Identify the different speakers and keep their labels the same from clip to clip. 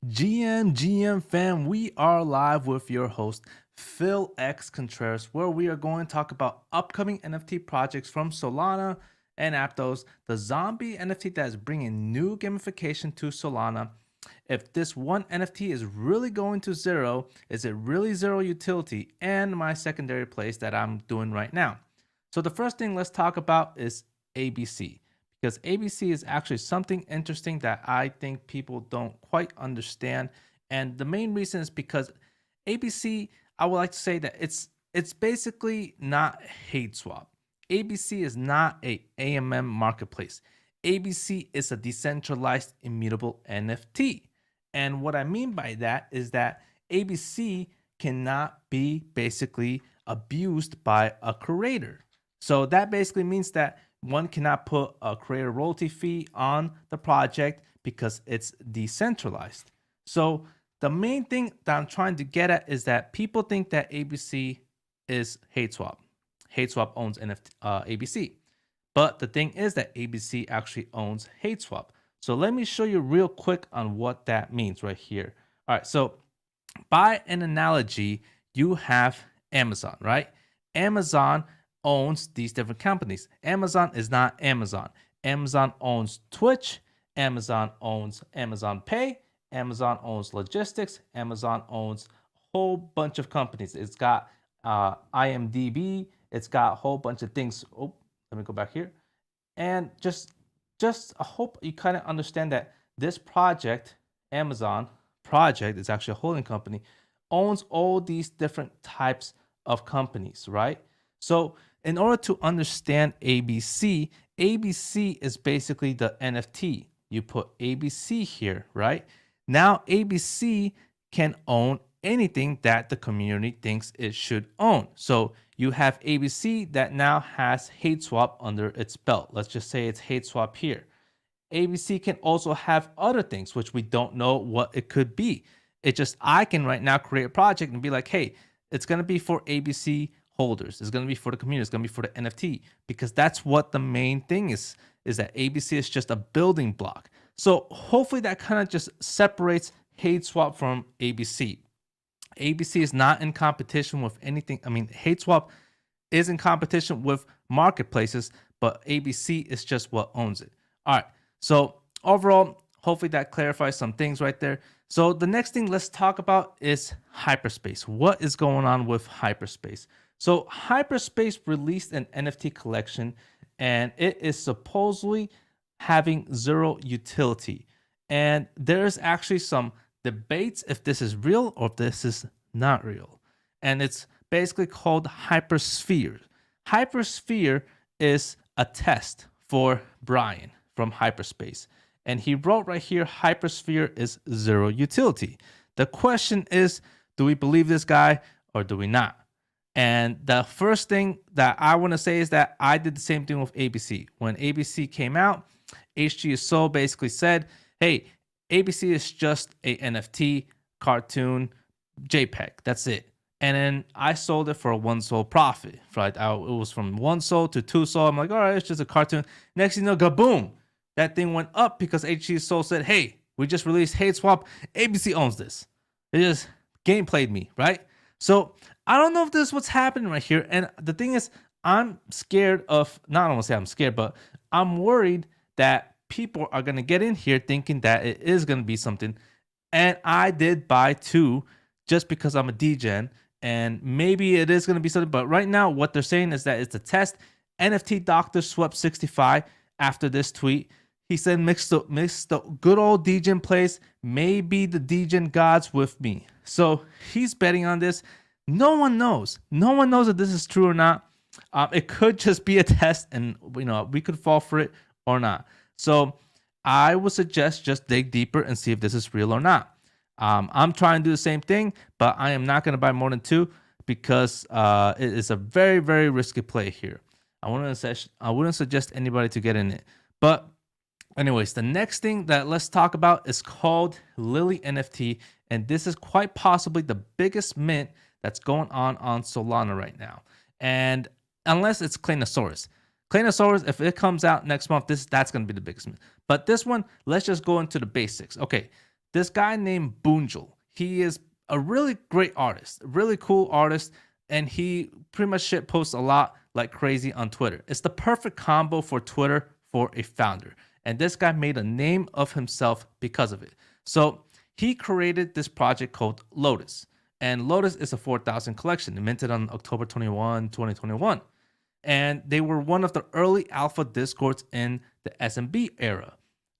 Speaker 1: GM fam, we are live with your host, Phil X Contreras, where we are going to talk about upcoming NFT projects from Solana and Aptos, the zombie NFT that is bringing new gamification to Solana. If this one NFT is really going to zero, is it really zero utility? And my secondary plays that I'm doing right now. So the first thing let's talk about is ABC, because ABC is actually something interesting that I think people don't quite understand. And the main reason is because ABC, I would like to say that it's basically not Hadeswap. ABC is not a AMM marketplace. ABC is a decentralized immutable NFT. And what I mean by that is that ABC cannot be basically abused by a creator. So that basically means that one cannot put a creator royalty fee on the project because it's decentralized. So the main thing that I'm trying to get at is that people think that ABC is Hadeswap. Hadeswap owns ABC. But the thing is that ABC actually owns Hadeswap. So let me show you real quick on what that means right here. All right, so by an analogy, you have Amazon, right? Amazon owns these different companies. Amazon is not Amazon. Amazon owns Twitch. Amazon owns Amazon Pay. Amazon owns logistics. Amazon owns a whole bunch of companies. It's got IMDb. It's got a whole bunch of things. Oh, let me go back here. And just I hope you kind of understand that this project, Amazon project, is actually a holding company, owns all these different types of companies, right? So in order to understand ABC, ABC is basically the NFT. You put ABC here, right? Now ABC can own anything that the community thinks it should own. So you have ABC that now has Hadeswap under its belt. Let's just say it's Hadeswap here. ABC can also have other things, which we don't know what it could be. It just, I can right now create a project and be like, hey, it's going to be for ABC holders. It's going to be for the community. It's going to be for the NFT, because that's what the main thing is that ABC is just a building block. So hopefully that kind of just separates Hadeswap from ABC. ABC is not in competition with anything. I mean, Hadeswap is in competition with marketplaces, but ABC is just what owns it. All right. So overall, hopefully that clarifies some things right there. So the next thing let's talk about is Hyperspace. What is going on with Hyperspace? So Hyperspace released an NFT collection, and it is supposedly having zero utility. And there's actually some debates if this is real or if this is not real. And it's basically called Hypersphere. Hypersphere is a test for Brian from Hyperspace. And he wrote right here, Hypersphere is zero utility. The question is, do we believe this guy or do we not? And the first thing that I want to say is that I did the same thing with ABC. When ABC came out, HGSO basically said, hey, ABC is just a NFT, cartoon, JPEG. That's it. And then I sold it for a 1 SOL profit. Right? It was from 1 SOL to 2 SOL. I'm like, all right, it's just a cartoon. Next thing you know, kaboom. That thing went up because HGSO said, hey, we just released Hadeswap. ABC owns this. It just gameplayed me, right? So I don't know if this is what's happening right here. And the thing is, I'm scared of, not want to say I'm scared, but I'm worried that people are going to get in here thinking that it is going to be something. And I did buy 2 just because I'm a degen, and maybe it is going to be something. But right now, what they're saying is that it's a test. NFT Doctor swept 65 after this tweet. He said, mix the good old degen plays, maybe the degen gods with me. So he's betting on this. No one knows. No one knows if this is true or not. It could just be a test, and we could fall for it or not. So I would suggest just dig deeper and see if this is real or not. I'm trying to do the same thing, but I am not going to buy more than 2 because it is a very, very risky play here. I wouldn't suggest anybody to get in it. But anyways, the next thing that let's talk about is called Lily NFT, and this is quite possibly the biggest mint that's going on Solana right now. And unless it's Claynosaurus, if it comes out next month, that's going to be the biggest mint. But this one, let's just go into the basics. Okay, this guy named Bunjil. He is a really great artist, really cool artist, and he pretty much shit posts a lot like crazy on Twitter. It's the perfect combo for Twitter for a founder. And this guy made a name of himself because of it. So he created this project called Lotus. And Lotus is a 4,000 collection, minted on October 21, 2021. And they were one of the early alpha discords in the SMB era.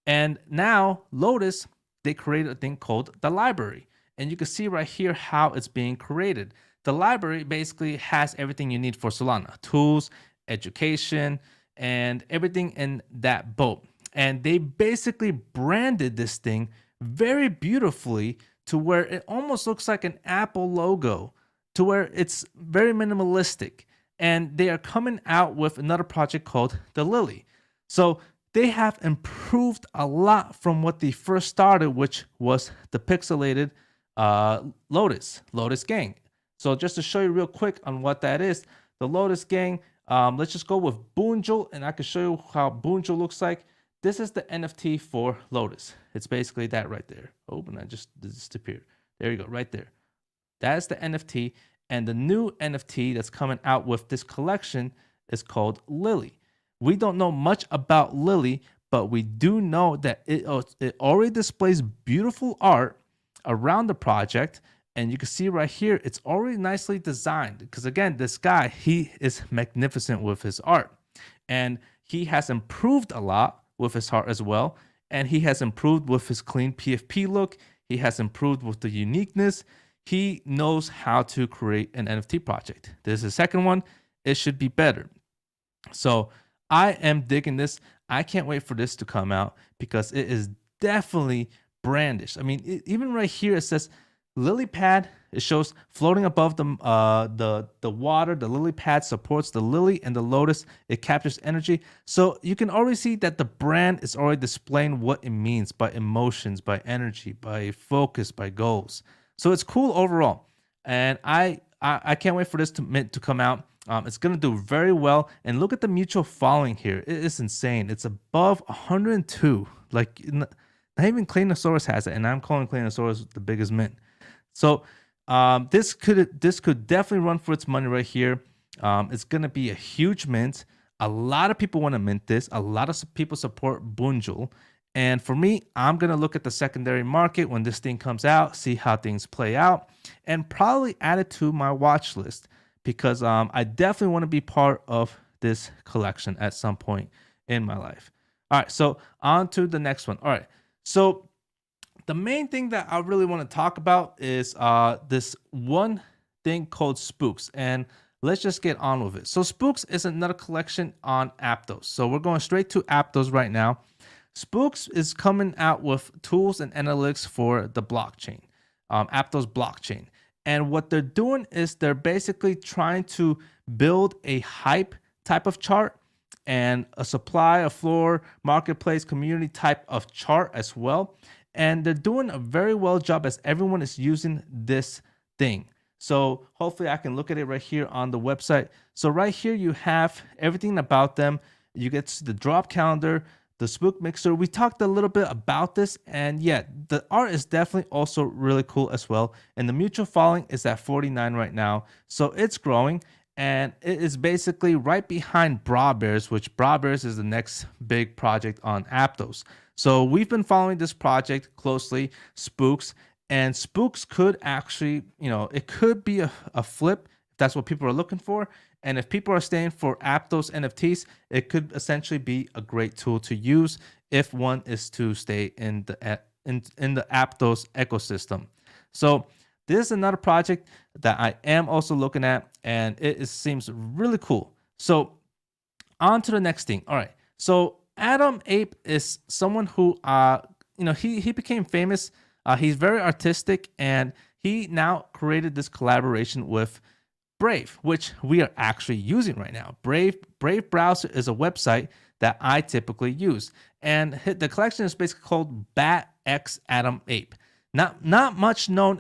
Speaker 1: And now Lotus, they created a thing called the library. And you can see right here how it's being created. The library basically has everything you need for Solana: tools, education, and everything in that boat. And they basically branded this thing very beautifully to where it almost looks like an Apple logo, to where it's very minimalistic. And they are coming out with another project called the Lily. So they have improved a lot from what they first started, which was the pixelated Lotus Gang. So just to show you real quick on what that is, the Lotus Gang, let's just go with Bunjil, and I can show you how Bunjil looks like. This is the NFT for Lotus. It's basically that right there. Oh, and I just disappeared. There you go, right there. That is the NFT, and the new NFT that's coming out with this collection is called Lily. We don't know much about Lily, but we do know that it already displays beautiful art around the project. And you can see right here, it's already nicely designed. Because again, this guy, he is magnificent with his art. And he has improved a lot with his art as well. And he has improved with his clean PFP look. He has improved with the uniqueness. He knows how to create an NFT project. This is the second one. It should be better. So I am digging this. I can't wait for this to come out because it is definitely brandish. I mean, even right here, it says lily pad. It shows floating above the water. The lily pad supports the lily and the lotus. It captures energy. So you can already see that the brand is already displaying what it means by emotions, by energy, by focus, by goals. So it's cool overall. And I can't wait for this to come out. It's going to do very well. And look at the mutual following here. It is insane. It's above 102. Like, not even Cleanosaurus has it. And I'm calling Cleanosaurus the biggest mint. So this could definitely run for its money right here. It's going to be a huge mint. A lot of people want to mint this. A lot of people support Bunjil. And for me, I'm going to look at the secondary market when this thing comes out, see how things play out, and probably add it to my watch list because I definitely want to be part of this collection at some point in my life. All right, so on to the next one. All right, so the main thing that I really want to talk about is this one thing called Spooks, and let's just get on with it. So Spooks is another collection on Aptos. So we're going straight to Aptos right now. Spooks is coming out with tools and analytics for the blockchain, Aptos blockchain. And what they're doing is they're basically trying to build a hype type of chart and a supply, a floor, marketplace, community type of chart as well. And they're doing a very well job as everyone is using this thing. So hopefully I can look at it right here on the website. So right here you have everything about them. You get to see the drop calendar, the Spook Mixer. We talked a little bit about this, and yeah, the art is definitely also really cool as well. And the mutual following is at 49 right now, so it's growing, and it is basically right behind Bra Bears, which Bra Bears is the next big project on Aptos. So we've been following this project closely, Spooks, and Spooks could actually, it could be a flip if that's what people are looking for. And if people are staying for Aptos NFTs, it could essentially be a great tool to use if one is to stay in the Aptos ecosystem. So this is another project that I am also looking at, and it seems really cool. So on to the next thing. All right. So Adam Ape is someone who, he became famous. He's very artistic, and he now created this collaboration with Brave, which we are actually using right now. Brave browser is a website that I typically use, and the collection is basically called Bat X Adam Ape. Not much known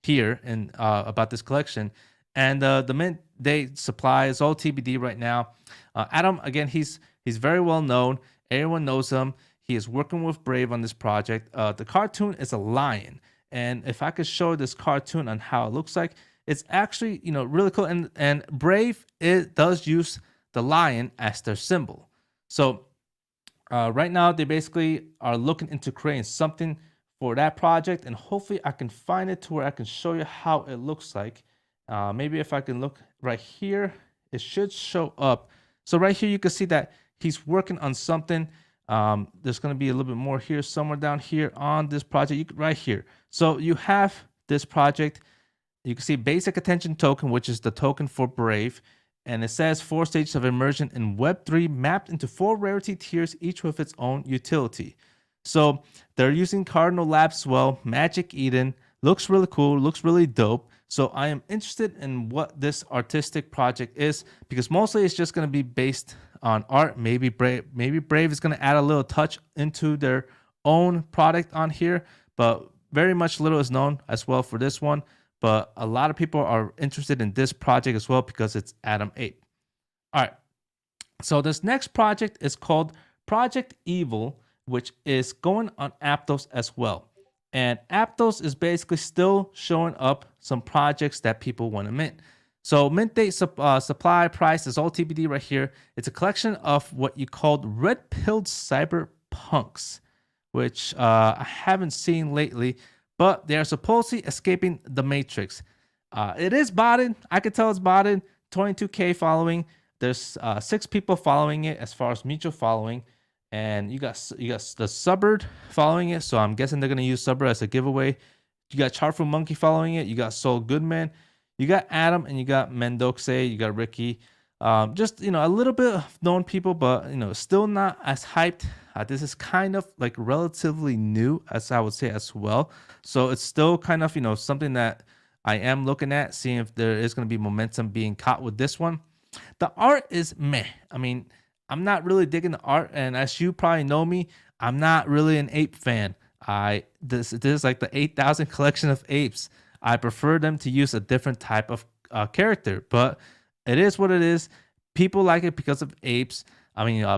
Speaker 1: here in about this collection, and the mint day supply is all TBD right now. Adam, again, he's very well known. Everyone knows him. He is working with Brave on this project. The cartoon is a lion. And if I could show this cartoon on how it looks like, it's actually, really cool. And Brave, it does use the lion as their symbol. So right now, they basically are looking into creating something for that project. And hopefully I can find it to where I can show you how it looks like. Maybe if I can look right here, it should show up. So right here, you can see that he's working on something. There's going to be a little bit more here, somewhere down here on this project, right here. So you have this project. You can see basic attention token, which is the token for Brave. And it says 4 stages of immersion in Web3 mapped into 4 rarity tiers, each with its own utility. So they're using Cardinal Labs as well. Magic Eden looks really cool, looks really dope. So I am interested in what this artistic project is, because mostly it's just going to be based on art. Maybe Brave is going to add a little touch into their own product on here, but very much little is known as well for this one. But a lot of people are interested in this project as well because it's Atom Ape. All right. So this next project is called Project Evil, which is going on Aptos as well. And Aptos is basically still showing up some projects that people want to mint. So mint date, supply, price is all TBD right here. It's a collection of what you called red-pilled cyberpunks, which I haven't seen lately, but they are supposedly escaping the Matrix. It is botted. I can tell it's botted. 22K following. There's 6 people following it as far as mutual following. And you got the Subbird following it, so I'm guessing they're gonna use Subbird as a giveaway. You got Chartful Monkey following it. You got Soul Goodman. You got Adam, and you got Mendoxe. You got Ricky. Just a little bit of known people, but still not as hyped. This is kind of like relatively new, as I would say as well. So it's still kind of something that I am looking at, seeing if there is gonna be momentum being caught with this one. The art is meh. I mean, I'm not really digging the art, and as you probably know me, I'm not really an ape fan. This is like the 8,000 collection of apes. I prefer them to use a different type of character, but it is what it is. People like it because of apes.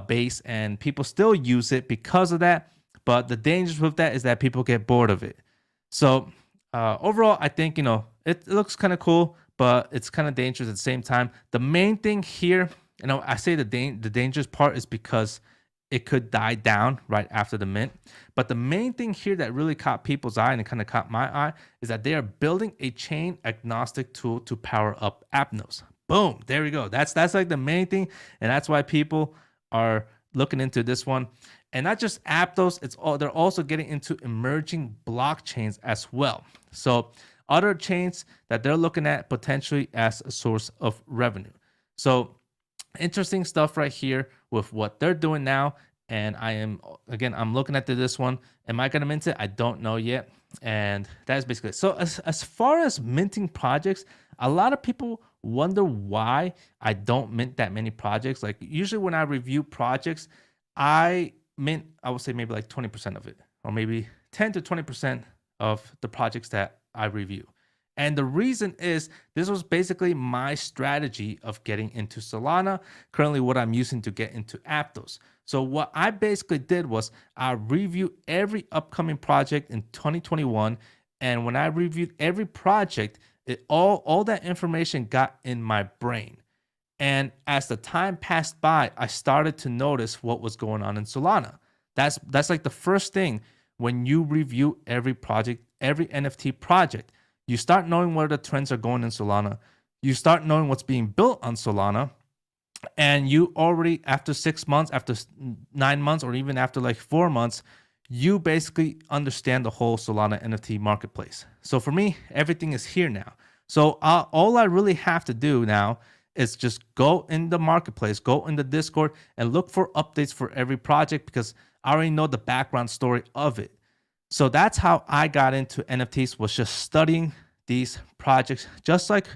Speaker 1: Base, and people still use it because of that. But the dangers with that is that people get bored of it. So overall, I think it looks kind of cool, but it's kind of dangerous at the same time. The main thing here. I say the dangerous part is because it could die down right after the mint. But the main thing here that really caught people's eye, and it kind of caught my eye, is that they are building a chain agnostic tool to power up Aptos. Boom, there we go. That's like the main thing, and that's why people are looking into this one. And not just Aptos, they're also getting into emerging blockchains as well. So other chains that they're looking at potentially as a source of revenue. So interesting stuff right here with what they're doing now. And I'm looking at this one. Am I going to mint it? I don't know yet. And that is basically it. So as far as minting projects, a lot of people wonder why I don't mint that many projects. Like usually when I review projects, I mint, I would say maybe like 20% of it, or maybe 10 to 20% of the projects that I review. And the reason is this was basically my strategy of getting into Solana, currently what I'm using to get into Aptos. So what I basically did was I reviewed every upcoming project in 2021. And when I reviewed every project, all that information got in my brain. And as the time passed by, I started to notice what was going on in Solana. That's like the first thing when you review every project, every NFT project. You start knowing where the trends are going in Solana. You start knowing what's being built on Solana. And you already, after 6 months, after 9 months, or even after like 4 months, you basically understand the whole Solana NFT marketplace. So for me, everything is here now. So all I really have to do now is just go in the marketplace, go in the Discord, and look for updates for every project, because I already know the background story of it. So that's how I got into NFTs, was just studying these projects, just like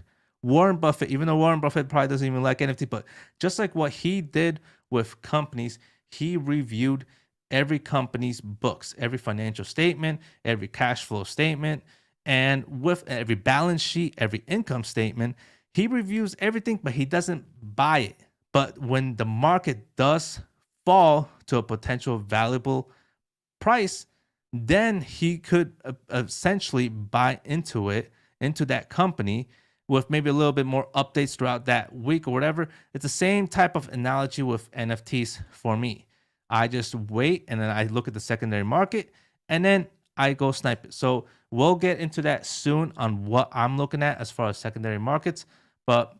Speaker 1: Warren Buffett, even though Warren Buffett probably doesn't even like NFT, but just like what he did with companies, he reviewed every company's books, every financial statement, every cash flow statement, and with every balance sheet, every income statement. He reviews everything, but he doesn't buy it. But when the market does fall to a potential valuable price, then he could essentially buy into that company with maybe a little bit more updates throughout that week or whatever. It's the same type of analogy with NFTs for me. I just wait and then I look at the secondary market and then I go snipe it. So we'll get into that soon on what I'm looking at as far as secondary markets. But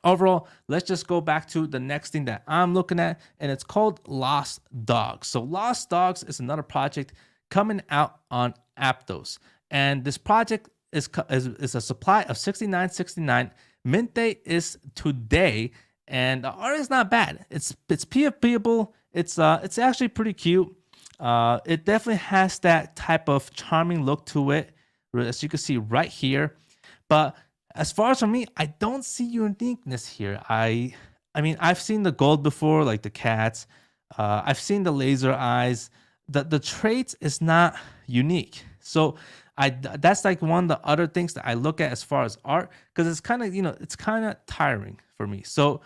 Speaker 1: overall, let's just go back to the next thing that I'm looking at, and it's called Lost Dogs. So Lost Dogs is another project coming out on Aptos, and this project is a supply of 69.69. Mint date is today, and the art is not bad. It's PFPable. It's actually pretty cute. It definitely has that type of charming look to it, as you can see right here. But as far as for me, I don't see uniqueness here. I mean, I've seen the gold before, like the cats. I've seen the laser eyes. The traits is not unique. So that's like one of the other things that I look at as far as art, because it's kind of, it's kind of tiring for me. So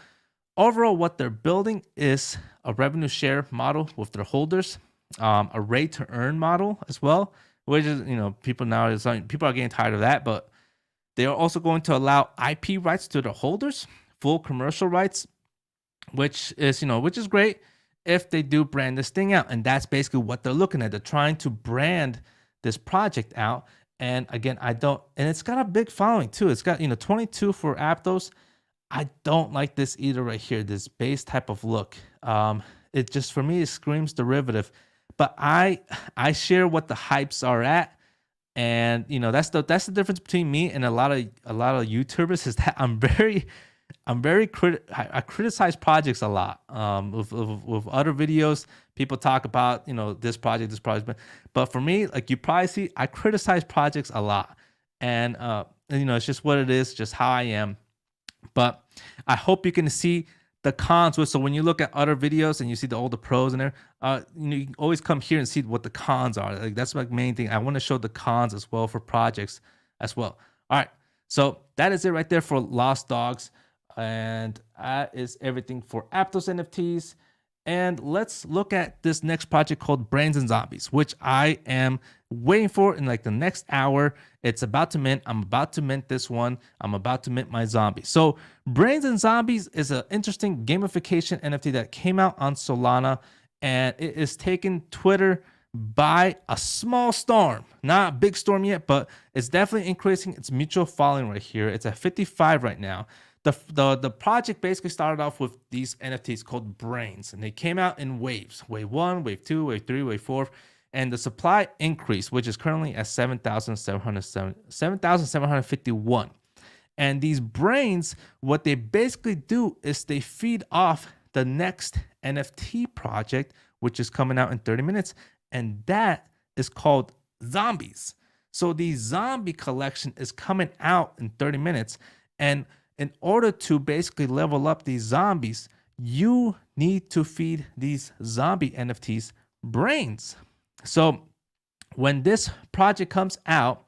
Speaker 1: overall, what they're building is a revenue share model with their holders, a rate to earn model as well, which is, people nowadays, people are getting tired of that, but they are also going to allow IP rights to their holders, full commercial rights, which is great if they do brand this thing out. And that's basically what they're looking at. They're trying to brand this project out. And again, and it's got a big following too. It's got, 22 for Aptos. I don't like this either right here, this base type of look. It just, for me, it screams derivative. But I share what the hypes are at. And that's the difference between me and a lot of YouTubers, is that I criticize projects a lot. With other videos, people talk about this project, but for me, like you probably see, I criticize projects a lot, and it's just what it is, just how I am. But I hope you can see the cons with. So when you look at other videos and you see the older pros in there, you can always come here and see what the cons are. Like that's my main thing. I want to show the cons as well for projects as well. All right, so that is it right there for Lost Dogs, and that is everything for Aptos NFTs. And let's look at this next project called Brains and Zombies, which I am waiting for in like the next hour. It's about to mint. I'm about to mint this one. I'm about to mint my zombie. So Brains and Zombies is an interesting gamification NFT that came out on Solana, and it is taking Twitter by a small storm. Not a big storm yet, but it's definitely increasing its mutual following right here. It's at 55 right now. The project basically started off with these NFTs called Brains, and they came out in waves. Wave 1, Wave 2, Wave 3, Wave 4. And the supply increased, which is currently at 7,751. And these Brains, what they basically do is they feed off the next NFT project, which is coming out in 30 minutes. And that is called Zombies. So the zombie collection is coming out in 30 minutes. And in order to basically level up these zombies, you need to feed these zombie NFTs brains. So when this project comes out,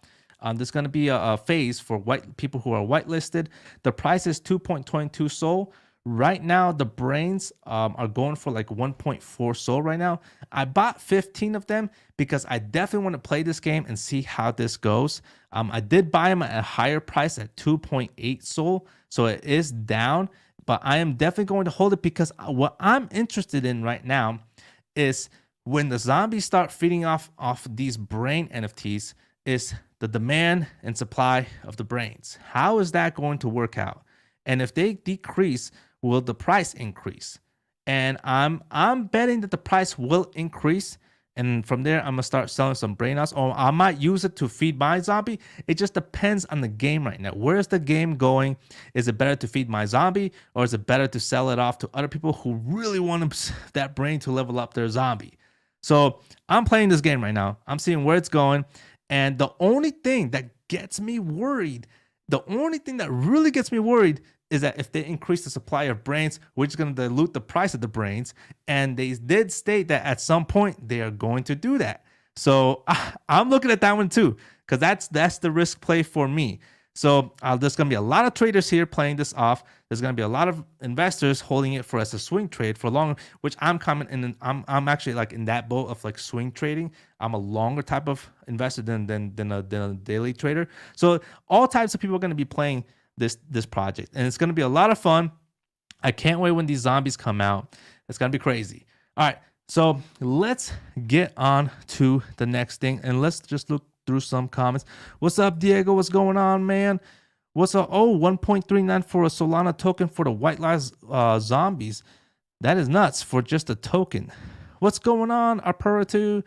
Speaker 1: there's going to be a phase for white people who are whitelisted. The price is 2.22 SOL. Right now, the brains are going for like 1.4 SOL right now. I bought 15 of them because I definitely want to play this game and see how this goes. I did buy them at a higher price at 2.8 SOL, so it is down. But I am definitely going to hold it because what I'm interested in right now is when the zombies start feeding off these brain NFTs, is the demand and supply of the brains. How is that going to work out? And if they decrease, will the price increase? And I'm betting that the price will increase. And from there, I'm gonna start selling some brain outs, or I might use it to feed my zombie. It just depends on the game right now. Where's the game going? Is it better to feed my zombie, or is it better to sell it off to other people who really want that brain to level up their zombie? So I'm playing this game right now. I'm seeing where it's going. And the only thing that gets me worried, the only thing that really gets me worried is that if they increase the supply of brains, which is going to dilute the price of the brains. And they did state that at some point they are going to do that. So I'm looking at that one too, because that's the risk play for me. So there's going to be a lot of traders here playing this off. There's going to be a lot of investors holding it for as a swing trade for long, which I'm coming in. I'm actually like in that boat of like swing trading. I'm a longer type of investor than a daily trader. So all types of people are going to be playing this project, and it's going to be a lot of fun. I can't wait when these zombies come out. It's going to be crazy. All right, so let's get on to the next thing, and let's just look through some comments. What's up, Diego? What's going on, man? What's up? Oh, 1.39 for a Solana token for the White Lies zombies. That is nuts for just a token. What's going on, Arpura2?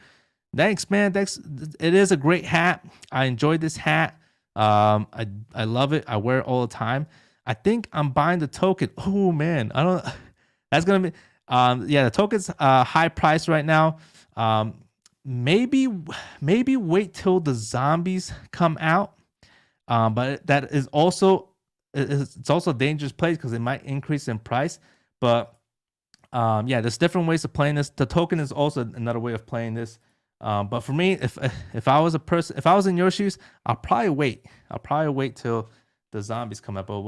Speaker 1: Thanks, man. Thanks. It is a great hat. I enjoyed this hat. I love it. I wear it all the time. I think I'm buying the token. Oh man, I don't. That's gonna be. Yeah, the token's high price right now. Maybe wait till the zombies come out. But that is also it's also a dangerous place because it might increase in price. But yeah, there's different ways of playing this. The token is also another way of playing this. But for me, if I was a person, if I was in your shoes, I'll probably wait till the zombies come up. But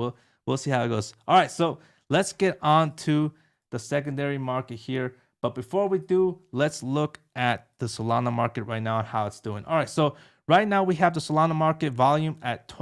Speaker 1: we'll see how it goes. All right, so let's get on to the secondary market here. But before we do, let's look at the Solana market right now and how it's doing. All right, so right now we have the Solana market volume at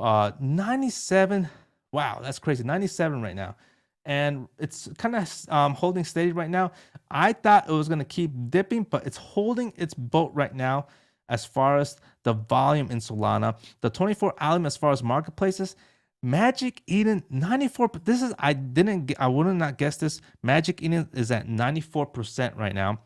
Speaker 1: 97. Wow, that's crazy. 97 right now. And it's kind of holding steady right now. I thought it was going to keep dipping, but it's holding its boat right now as far as the volume in Solana. The 24-hour as far as marketplaces, Magic Eden 94. This is I would not guess this. Magic Eden is at 94% right now,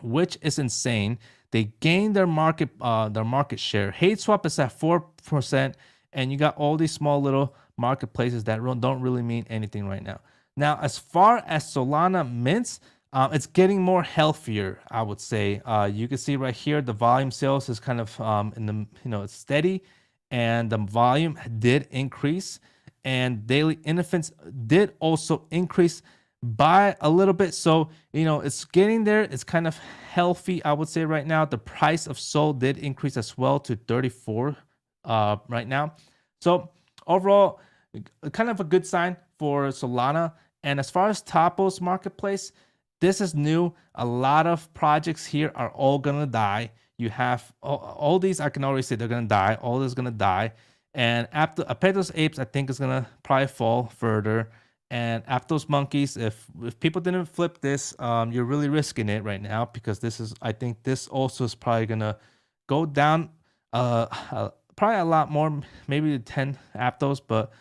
Speaker 1: which is insane. They gained their market share. Hadeswap is at 4%, and you got all these small little marketplaces that don't really mean anything right now. Now, as far as Solana mints, it's getting more healthier, I would say. You can see right here, the volume sales is kind of in the, it's steady, and the volume did increase, and daily infants did also increase by a little bit. So, it's getting there. It's kind of healthy, I would say right now. The price of SOL did increase as well to 34 right now. So overall, kind of a good sign for Solana. And as far as Topos marketplace, this is new. A lot of projects here are all gonna die. You have all these, I can already say they're gonna die. All this is gonna die. And Aptos apes, I think, is gonna probably fall further. And Aptos monkeys, if people didn't flip this, you're really risking it right now, because I think this also is probably gonna go down probably a lot more, maybe 10 Aptos, but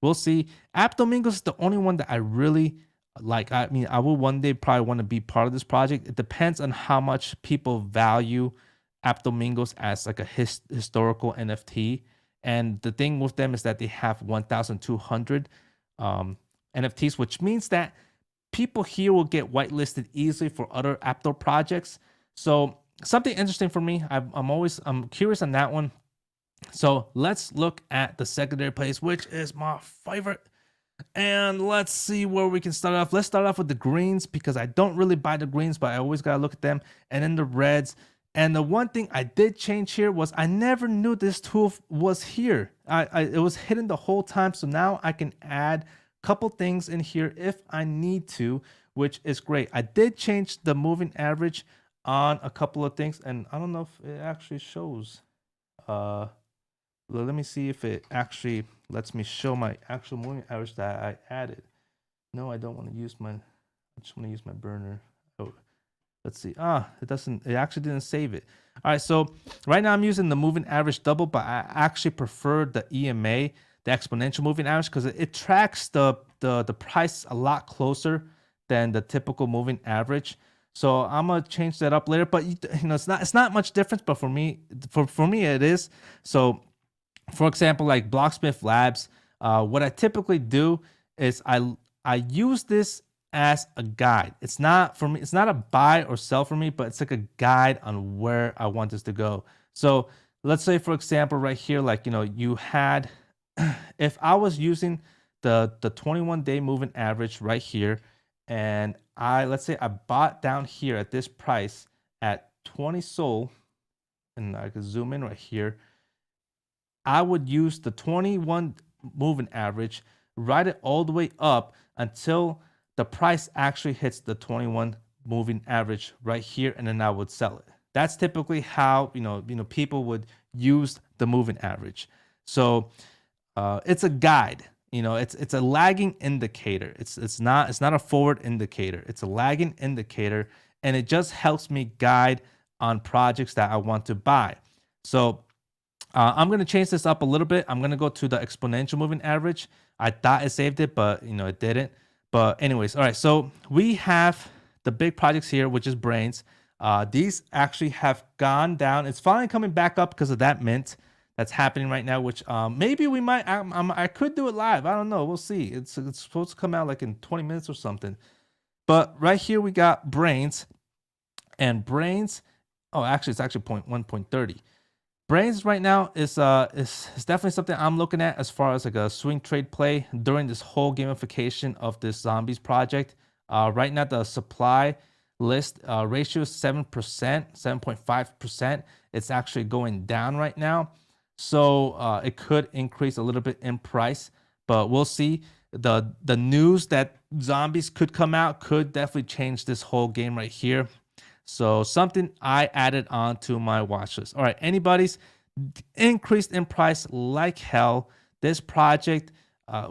Speaker 1: we'll see. Aptomingos is the only one that I really like. I mean, I will one day probably want to be part of this project. It depends on how much people value Aptomingos as like a historical NFT. And the thing with them is that they have 1,200 NFTs, which means that people here will get whitelisted easily for other Apto projects. So something interesting for me. I'm curious on that one. So let's look at the secondary place, which is my favorite. And let's see where we can start off. Let's start off with the greens, because I don't really buy the greens, but I always got to look at them. And then the reds. And the one thing I did change here was I never knew this tool was here. It was hidden the whole time. So now I can add a couple things in here if I need to, which is great. I did change the moving average on a couple of things, and I don't know if it actually shows. Let me see if it actually lets me show my actual moving average that I added. No, I don't want to use I just want to use my burner. Oh, let's see. It doesn't. It actually didn't save it. All right, so right now I'm using the moving average double, but I actually prefer the EMA, the exponential moving average, because it tracks the price a lot closer than the typical moving average. So I'm gonna change that up later. But it's not much difference. But for me, it is. So, for example, like Blocksmith Labs, what I typically do is I use this as a guide. It's not for me. It's not a buy or sell for me, but it's like a guide on where I want this to go. So let's say, for example, right here, like, you had, if I was using the 21-day moving average right here, and let's say I bought down here at this price at 20 SOL, and I could zoom in right here. I would use the 21 moving average, ride it all the way up until the price actually hits the 21 moving average right here, and then I would sell it. That's typically how people would use the moving average. So it's a guide. It's a lagging indicator. It's not a forward indicator. It's a lagging indicator, and it just helps me guide on projects that I want to buy. So I'm going to change this up a little bit. I'm going to go to the exponential moving average. I thought it saved it, but it didn't. But anyways, all right. So we have the big projects here, which is Brains. These actually have gone down. It's finally coming back up because of that mint that's happening right now, which maybe we might, I could do it live. I don't know. We'll see. It's supposed to come out like in 20 minutes or something. But right here we got Brains, and Brains. Oh, actually, it's actually 1.30. Brains right now is definitely something I'm looking at as far as like a swing trade play during this whole gamification of this zombies project. Right now the supply list ratio is 7%, 7.5%. It's actually going down right now. So it could increase a little bit in price, but we'll see. The news that zombies could come out could definitely change this whole game right here. So something I added on to my watch list. All right, anybody's increased in price like hell. This project,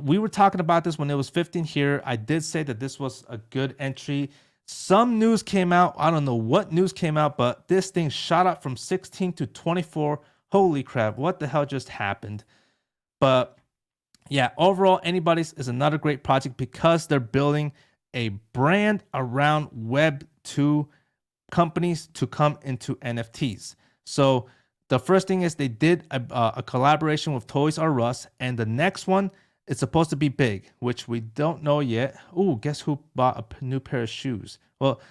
Speaker 1: we were talking about this when it was 15 here. I did say that this was a good entry. Some news came out. I don't know what news came out, but this thing shot up from 16 to 24. Holy crap, what the hell just happened? But yeah, overall, anybody's is another great project because they're building a brand around Web 2 companies to come into NFTs. So the first thing is they did a collaboration with Toys R Us, and the next one is supposed to be big, which we don't know yet. Ooh, guess who bought a new pair of shoes? Well,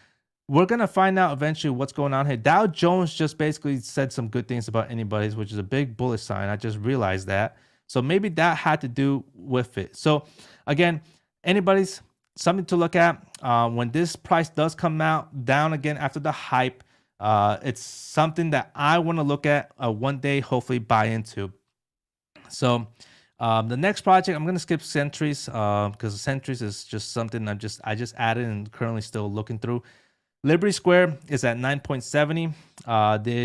Speaker 1: we're gonna find out eventually what's going on here. Dow Jones just basically said some good things about anybody's, which is a big bullish sign. I just realized that. So maybe that had to do with it. So again, anybody's something to look at. When this price does come out down again after the hype, it's something that I want to look at one day, hopefully buy into. So the next project, I'm going to skip Sentries because Sentries is just something I just added and currently still looking through. Liberty Square is at 9.70.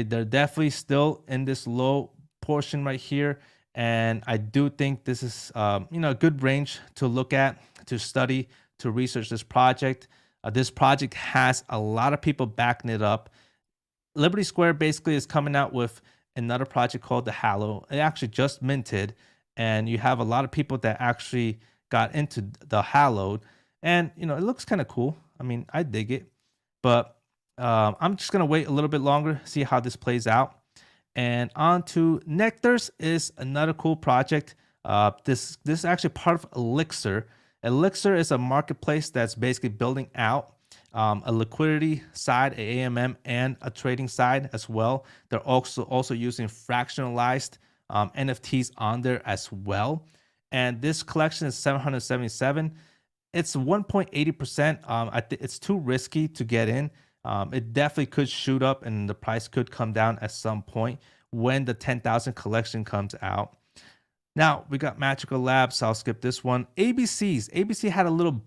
Speaker 1: They're definitely still in this low portion right here. And I do think this is a good range to look at, to study, to research this project. This project has a lot of people backing it up. Liberty Square basically is coming out with another project called the Halo. It actually just minted, and you have a lot of people that actually got into the Halo, and it looks kind of cool. I mean, I dig it, but I'm just gonna wait a little bit longer, see how this plays out. And on to Nectars is another cool project. This is actually part of Elixir. Elixir is a marketplace that's basically building out a liquidity side, a AMM, and a trading side as well. They're also using fractionalized NFTs on there as well. And this collection is 777. It's 1.80%. I think it's too risky to get in. It definitely could shoot up and the price could come down at some point when the 10,000 collection comes out. Now we got Magical Labs. So I'll skip this one. ABCs. ABC had a little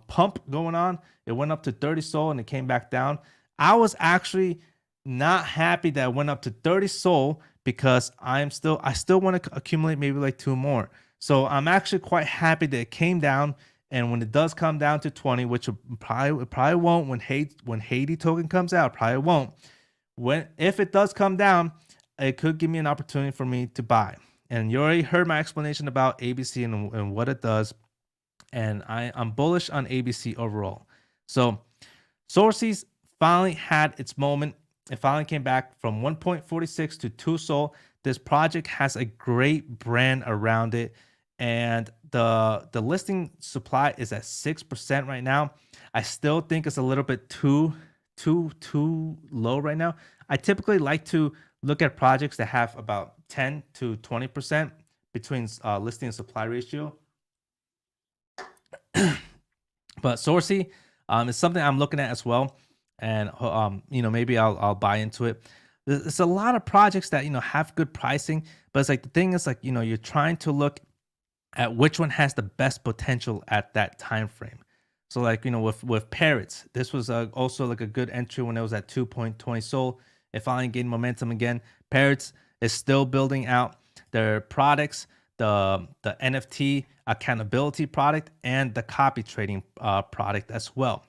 Speaker 1: pump going on. It went up to 30 SOL and it came back down. I was actually not happy that it went up to 30 SOL because I still want to accumulate maybe like 2 more. So I'm actually quite happy that it came down. And when it does come down to 20, which it probably won't when Hades token comes out, probably won't. If it does come down, it could give me an opportunity for me to buy. And you already heard my explanation about ABC and what it does. And I'm bullish on ABC overall. So Sources finally had its moment. It finally came back from 1.46 to 2 SOL. This project has a great brand around it. And the listing supply is at 6% right now. I still think it's a little bit too low right now. I typically like to look at projects that have about 10 to 20% between listing and supply ratio. But Sourcey is something I'm looking at as well, and maybe I'll buy into it. It's a lot of projects that have good pricing, but it's like the thing is like you're trying to look at which one has the best potential at that time frame. So like with Parrots, this was also like a good entry when it was at 2.20 Sol. It finally gained momentum again. Parrots is still building out their products, the NFT accountability product and the copy trading product as well.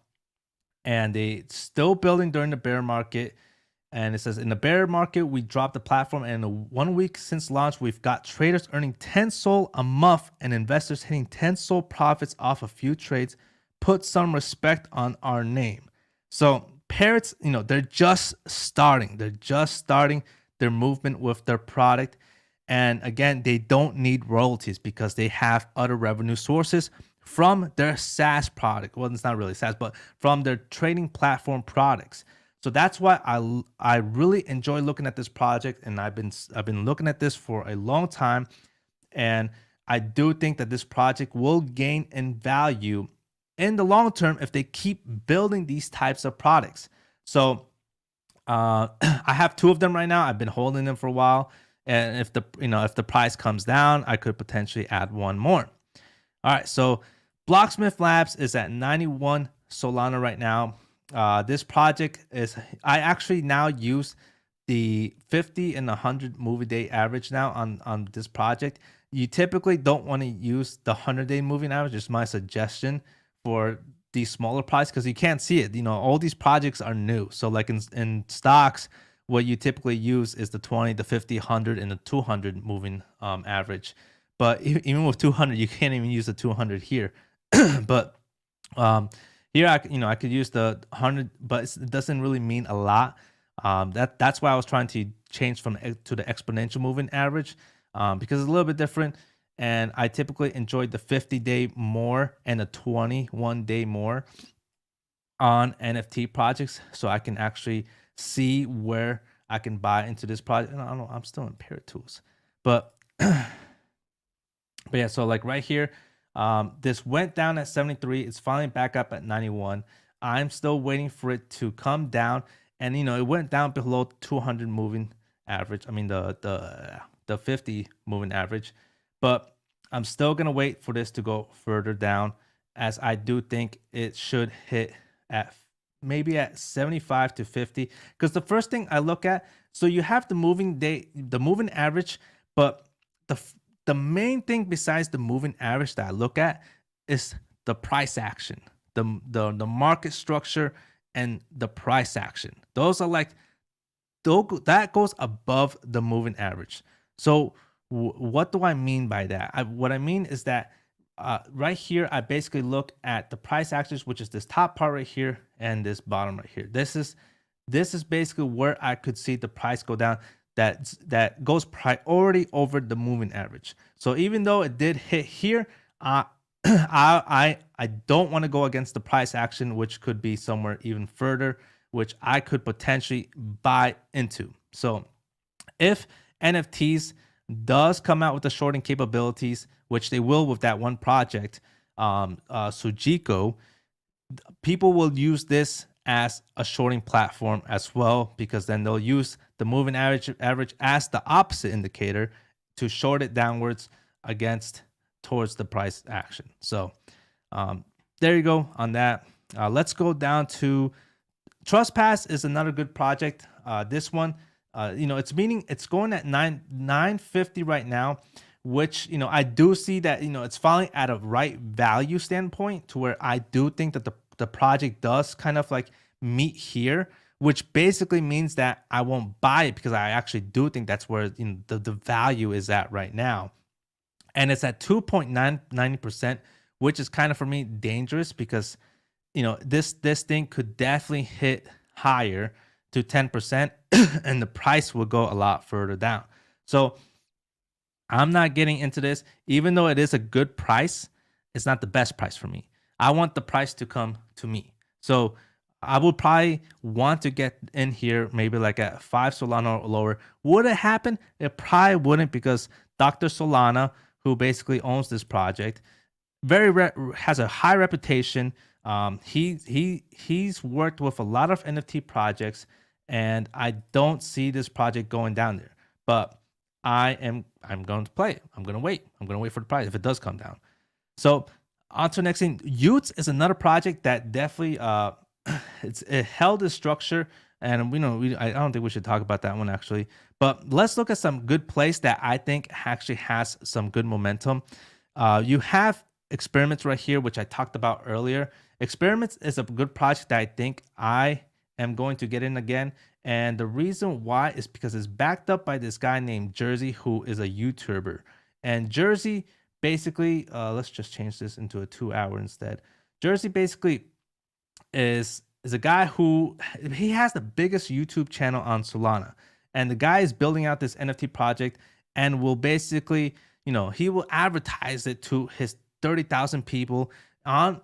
Speaker 1: And they still building during the bear market. And it says in the bear market, we dropped the platform, and in 1 week since launch, we've got traders earning 10 Sol a month and investors hitting 10 Sol profits off a few trades. Put some respect on our name. So Parrots, they're just starting. They're just starting their movement with their product. And again, they don't need royalties because they have other revenue sources from their SaaS product. Well, it's not really SaaS, but from their trading platform products. So that's why I really enjoy looking at this project, and I've been looking at this for a long time, and I do think that this project will gain in value in the long term if they keep building these types of products. So I have 2 of them right now. I've been holding them for a while, and if the price comes down, I could potentially add 1 more. All right, so Blocksmith Labs is at 91 Solana right now. This project is, I actually now use the 50 and 100 moving day average now on this project. You typically don't want to use the 100-day moving average. It's my suggestion for these smaller projects because you can't see it. All these projects are new. So like in stocks, what you typically use is the 20, the 50, 100, and the 200 moving average. But even with 200, you can't even use the 200 here. But here I could use the 100, but it doesn't really mean a lot. That's why I was trying to change to the exponential moving average because it's a little bit different. And I typically enjoy the 50-day more and the 21-day more on NFT projects, so I can actually see where I can buy into this project. And I don't know, I'm still in Parrot Tools, but yeah. So like right here, this went down at 73. It's finally back up at 91. I'm still waiting for it to come down, and it went down below 200 moving average. I mean the 50 moving average. But I'm still going to wait for this to go further down, as I do think it should hit at maybe at 75 to 50. Because the first thing I look at, so you have the moving average, but the main thing besides the moving average that I look at is the price action, the market structure, and the price action. Those are like, that goes above the moving average. So what do I mean by that? What I mean is that right here, I basically look at the price actions, which is this top part right here and this bottom right here. This is basically where I could see the price go down. That goes priority over the moving average. So even though it did hit here, I don't want to go against the price action, which could be somewhere even further, which I could potentially buy into. So if NFTs does come out with the shorting capabilities, which they will with that one project, Sujiko, people will use this as a shorting platform as well, because then they'll use the moving average as the opposite indicator to short it downwards towards the price action. So there you go on that. Let's go down to TrustPass is another good project. This one, it's going at 950 right now, which, I do see that, it's finally at a right value standpoint to where I do think that the project does kind of like meet here, which basically means that I won't buy it because I actually do think that's where the value is at right now. And it's at 2.990%, which is kind of, for me, dangerous because, this thing could definitely hit higher to 10% and the price will go a lot further down. So I'm not getting into this. Even though it is a good price, it's not the best price for me. I want the price to come to me. So I would probably want to get in here maybe like at 5 Solana or lower. Would it happen? It probably wouldn't, because Dr. Solana, who basically owns this project, has a high reputation. He's worked with a lot of NFT projects, and I don't see this project going down there. But I'm going to play it. I'm going to wait. I'm going to wait for the price if it does come down. So on to the next thing. Utes is another project that definitely it held its structure, and I don't think we should talk about that one actually. But let's look at some good plays that I think actually has some good momentum. You have Experiments right here, which I talked about earlier. Experiments is a good project that I think I am going to get in again. And the reason why is because it's backed up by this guy named Jersey, who is a YouTuber. And Jersey basically, let's just change this into a 2-hour instead. Jersey basically is a guy who he has the biggest YouTube channel on Solana. And the guy is building out this NFT project and will basically, he will advertise it to his 30,000 people on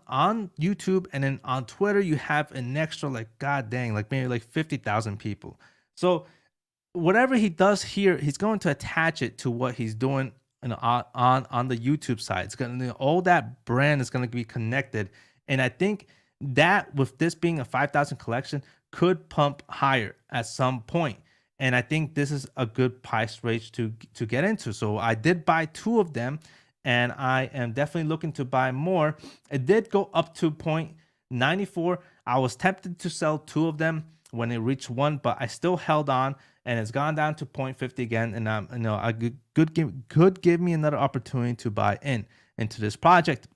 Speaker 1: YouTube, and then on Twitter you have an extra maybe 50,000 people. So whatever he does here, he's going to attach it to what he's doing on the YouTube side. It's gonna all that brand is going to be connected, and I think that with this being a 5,000 collection could pump higher at some point. And I think this is a good price range to get into. So I did buy 2 of them, and I am definitely looking to buy more. It did go up to 0.94. I was tempted to sell 2 of them when it reached 1, but I still held on, and it's gone down to 0.50 again. And I could give me another opportunity to buy into this project.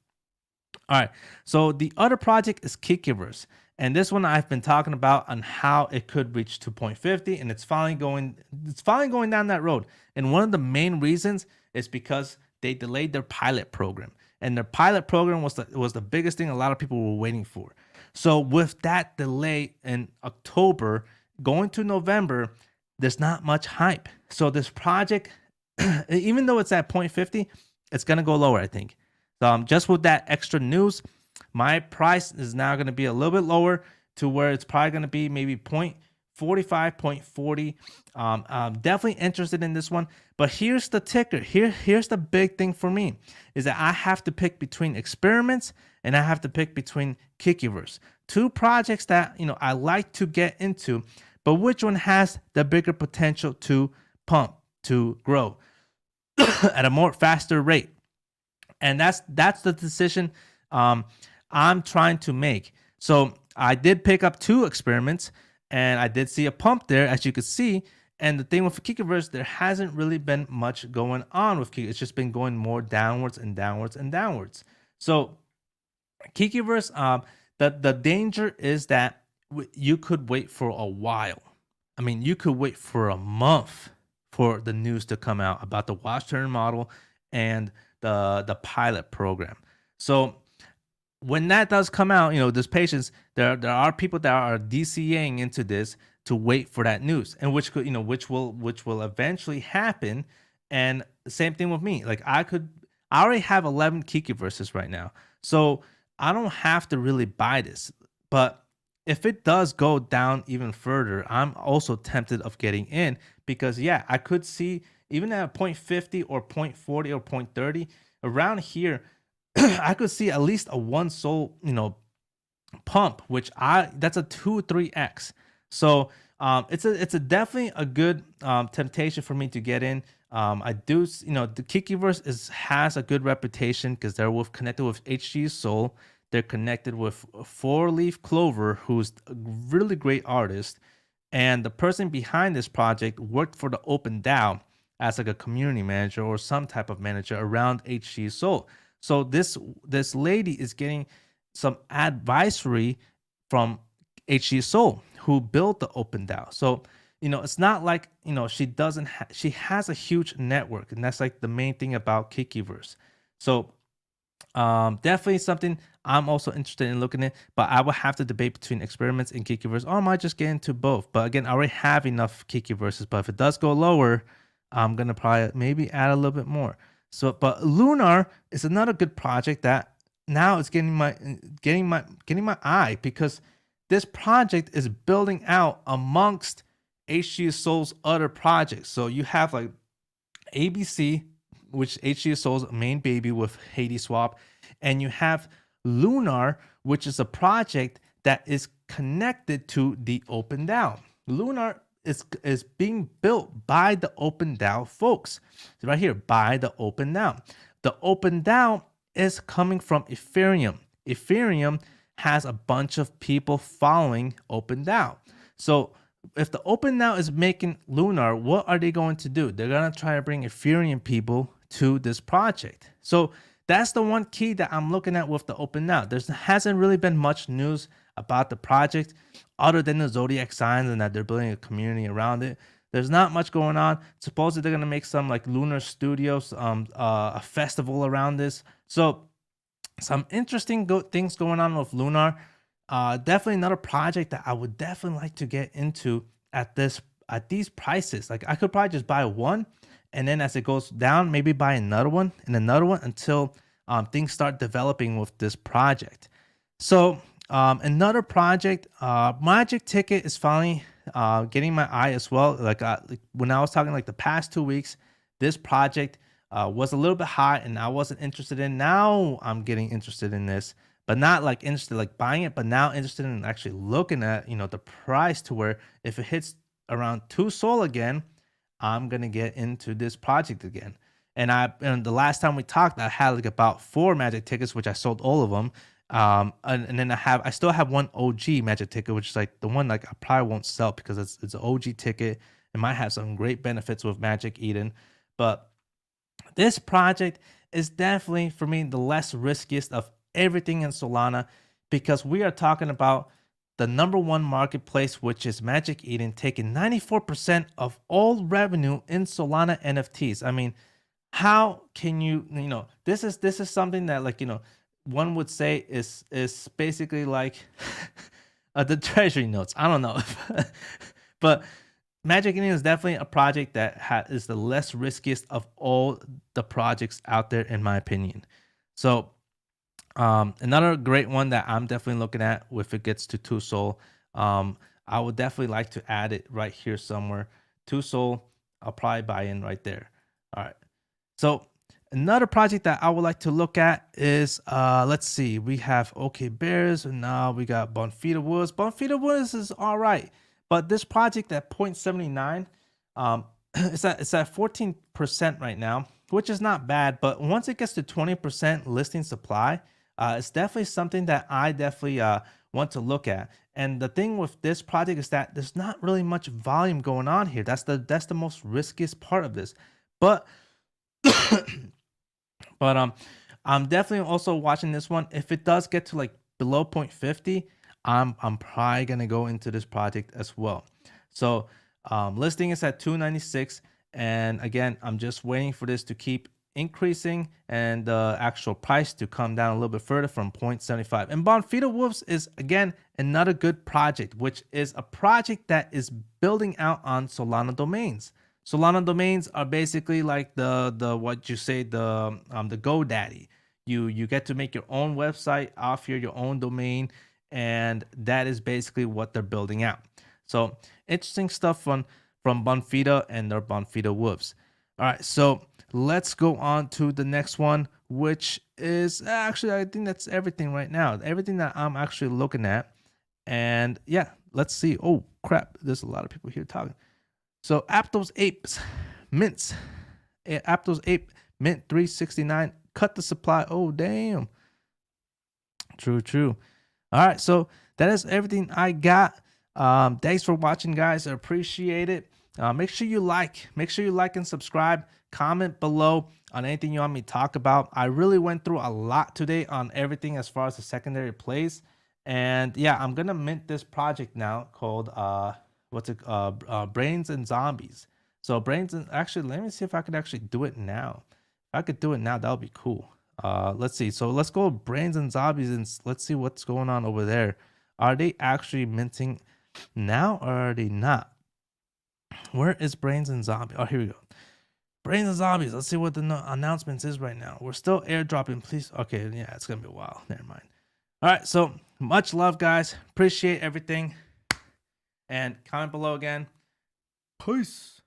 Speaker 1: All right, so the other project is Kikiverse. And this one I've been talking about on how it could reach 2.50, and it's finally going down that road. And one of the main reasons is because they delayed their pilot program, and their pilot program was the biggest thing a lot of people were waiting for. So with that delay in October going to November, there's not much hype. So this project, even though it's at 0.50, it's gonna go lower, I think. So just with that extra news, my price is now going to be a little bit lower to where it's probably going to be maybe 0.45, 0.40. I'm definitely interested in this one. But here's the ticker. Here's the big thing for me is that I have to pick between Experiments and I have to pick between Kikiverse. 2 projects that I like to get into, but which one has the bigger potential to pump, to grow at a more faster rate? And that's the decision I'm trying to make. So I did pick up 2 Experiments, and I did see a pump there, as you could see. And the thing with Kikiverse, there hasn't really been much going on with Kiki. It's just been going more downwards and downwards and downwards. So Kikiverse, the danger is that you could wait for a while. I mean, you could wait for a month for the news to come out about the watch turn model and the pilot program. So when that does come out, there's patience. There are people that are DCAing into this to wait for that news, and which will eventually happen. And the same thing with me. Like I already have 11 Kikiverses right now, so I don't have to really buy this. But if it does go down even further, I'm also tempted of getting in, because I could see even at 0.50 or 0.40 or 0.30 around here, I could see at least a 1 SOL, pump, which that's a 2-3x. So it's a definitely a good temptation for me to get in. I do, the Kikiverse has a good reputation because they're connected with HG Soul. They're connected with 4-Leaf Clover, who's a really great artist, and the person behind this project worked for the OpenDAO as like a community manager or some type of manager around HG Soul. So this lady is getting some advisory from HG Soul, who built the OpenDAO. So it's not like she has a huge network, and that's like the main thing about Kikiverse. So definitely something I'm also interested in looking at, but I will have to debate between Experiments and Kikiverse, or I might just get into both. But again, I already have enough Kikiverses, but if it does go lower, I'm gonna probably maybe add a little bit more. So, but Lunar is another good project that now it's getting my eye, because this project is building out amongst HG Soul's other projects. So you have like ABC, which HG Soul's main baby with Hadeswap, and you have Lunar, which is a project that is connected to the OpenDAO. Lunar is being built by the OpenDAO folks. So right here, by the OpenDAO. The OpenDAO is coming from Ethereum. Ethereum has a bunch of people following OpenDAO. So if the OpenDAO is making Lunar, what are they going to do? They're going to try to bring Ethereum people to this project. So that's the one key that I'm looking at with the OpenDAO. There hasn't really been much news about the project other than the zodiac signs and that they're building a community around it. There's not much going on. Supposedly they're gonna make some like Lunar Studios, a festival around this. So some interesting things going on with Lunar. Definitely another project that I would definitely like to get into at these prices. Like I could probably just buy one, and then as it goes down, maybe buy another one and another one until things start developing with this project. So another project, Magic Ticket is finally getting my eye as well. Like when I was talking like the past 2 weeks, this project was a little bit high and I wasn't interested in. Now I'm getting interested in this, but not like interested like buying it, but now interested in actually looking at, you know, the price to where if it hits around 2 Sol again, I'm gonna get into this project again. And the last time we talked, I had like about 4 Magic Tickets, which I sold all of them. And then I still have one OG Magic Ticket, which is like the one like I probably won't sell because it's an OG ticket. It might have some great benefits with Magic Eden, but this project is definitely for me the less riskiest of everything in Solana, because we are talking about the #1 marketplace, which is Magic Eden, taking 94% of all revenue in Solana NFTs. I mean, how can you know, this is something that, like, you know, one would say is basically like the treasury notes. I don't know. But Magic Eden is definitely a project that is the less riskiest of all the projects out there, in my opinion. So another great one that I'm definitely looking at, if it gets to 2 Sol, I would definitely like to add it right here somewhere. 2 Sol, I'll probably buy in right there. All right. So another project that I would like to look at is, let's see, we have OK Bears, and now we got Bonfita Woods. Bonfita Woods is all right, but this project at 0.79, it's at 14% right now, which is not bad. But once it gets to 20% listing supply, it's definitely something that I definitely want to look at. And the thing with this project is that there's not really much volume going on here. That's the most riskiest part of this. But but I'm definitely also watching this one. If it does get to like below 0.50, I'm probably gonna go into this project as well. So listing is at 296, and again, I'm just waiting for this to keep increasing and the actual price to come down a little bit further from 0.75. And Bonfita Wolves is again another good project, which is a project that is building out on Solana domains. Solana domains are basically like the what you say, the GoDaddy. You get to make your own website off your own domain, and that is basically what they're building out. So interesting stuff from Bonfita and their Bonfita Wolves. All right, so let's go on to the next one, which is actually, I think that's everything right now. Everything that I'm actually looking at. And yeah, let's see. Oh crap, there's a lot of people here talking. So Aptos Apes mints. Aptos Ape mint 369. Cut the supply. Oh damn. True. All right, so that is everything I got. Thanks for watching, guys. I appreciate it. Make sure you like and subscribe. Comment below on anything you want me to talk about. I really went through a lot today on everything as far as the secondary plays. And yeah, I'm gonna mint this project now called Brains and Zombies. So Brains, and actually, let me see if I could actually do it now. If I could do it now, that would be cool. Let's see. So let's go Brains and Zombies, and let's see what's going on over there. Are they actually minting now, or are they not? Where is Brains and Zombies? Oh, here we go. Brains and Zombies. Let's see what the announcements is right now. We're still airdropping. Please. Okay, yeah, it's gonna be a while. Never mind. All right. So much love, guys. Appreciate everything. And comment below again. Peace.